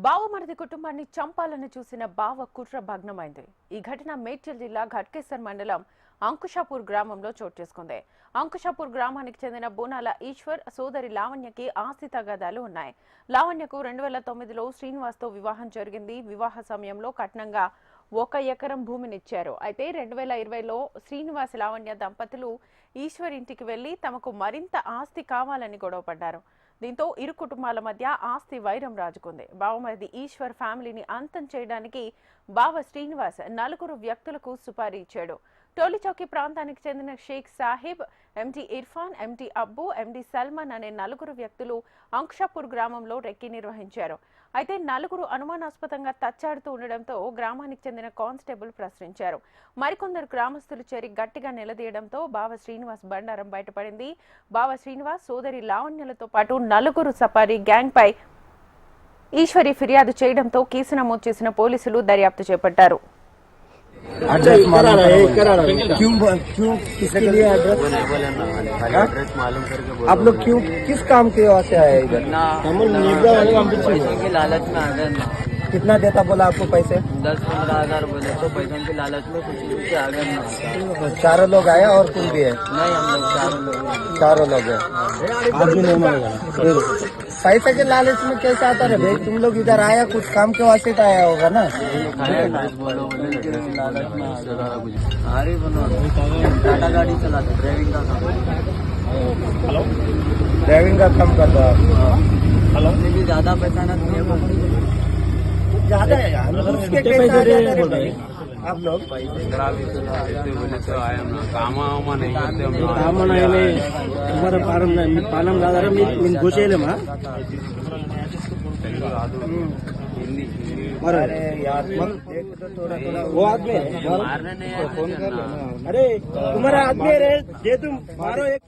బావమరిది కుటుంబాన్ని చంపాలని చూసిన బావ కుట్ర భగ్నమైంది. ఈ ఘటన మేడ్చల్ జిల్లా ఘట్కేసర్ మండలం అంకుషాపూర్ గ్రామంలో చోటు చేసుకుంది. అంకుషాపూర్ గ్రామానికి చెందిన బోనాల ఈశ్వర్ సోదరి లావణ్యకి ఆస్తి తగాదాలు ఉన్నాయి. లావణ్యకు 2009లో శ్రీనివాస్తో వివాహం జరిగింది. వివాహ సమయంలో కట్నంగా 1 ఎకరం భూమినిచ్చారు. అయితే 2020లో శ్రీనివాస్ లావణ్య దంపతులు ఈశ్వర్ ఇంటికి వెళ్లి తమకు మరింత ఆస్తి కావాలని గొడవపడ్డారు. దీంతో ఇరు కుటుంబాల మధ్య ఆస్తి వైరం రాజుకుంది. బావమరిది ఈశ్వర్ ఫ్యామిలీని అంతం చేయడానికి బావ శ్రీనివాస్ 4 వ్యక్తులకు సుపారీ ఇచ్చాడు. టోలీచౌకీ ప్రాంతానికి చెందిన షేక్ సాహిబ్, ఎండి ఇర్ఫాన్, ఎండి అబ్బు, ఎండి సల్మాన్ అనే 4 వ్యక్తులు అంకుషాపూర్ గ్రామంలో రెక్కి నిర్వహించారు. అయితే 4 అనుమానాస్పదంగా తచ్చాడుతూ ఉండడంతో గ్రామానికి చెందిన కానిస్టేబుల్ ప్రశ్నించారు. మరికొందరు గ్రామస్తులు చేరి గట్టిగా నిలదీయడంతో బావ శ్రీనివాస్ బండారం బయటపడింది. బావ శ్రీనివాస్ సోదరి లావణ్యలతో పాటు 4 సపారీ గ్యాంగ్ పై ఈశ్వరి ఫిర్యాదు చేయడంతో కేసు నమోదు చేసిన పోలీసులు దర్యాప్తు చేపట్టారు. एड्रेस क्यों किसके लिए एड्रेस मालूम करके आप लोग क्यों किस काम के वास्ते आए इधर? पैसों की लालच में आ गए ना। कितना देता बोला आपको पैसे? 10-15 हजार बोले तो पैसों की लालच में कुछ आ गए ना। 4 लोग आए और तुम भी है? नहीं, हम लोग 4 लोग है। आज भी नहीं मांगा पैसा के लालच में कैसे आता है भाई? तुम लोग इधर आया कुछ काम के वास्ते तो आया होगा ना? लालच में अरे बनो टाटा गाड़ी चलाते, ड्राइविंग का काम करता है। हेलो, भी ज्यादा पैसा ना ज्यादा है उसके कैसे आप लोग పాలన కాదా మేము కూర్చోలేమా? वो आदमी फोन कर लेना। अरे तुम्हारा आदमी है, ये तुम मारो एक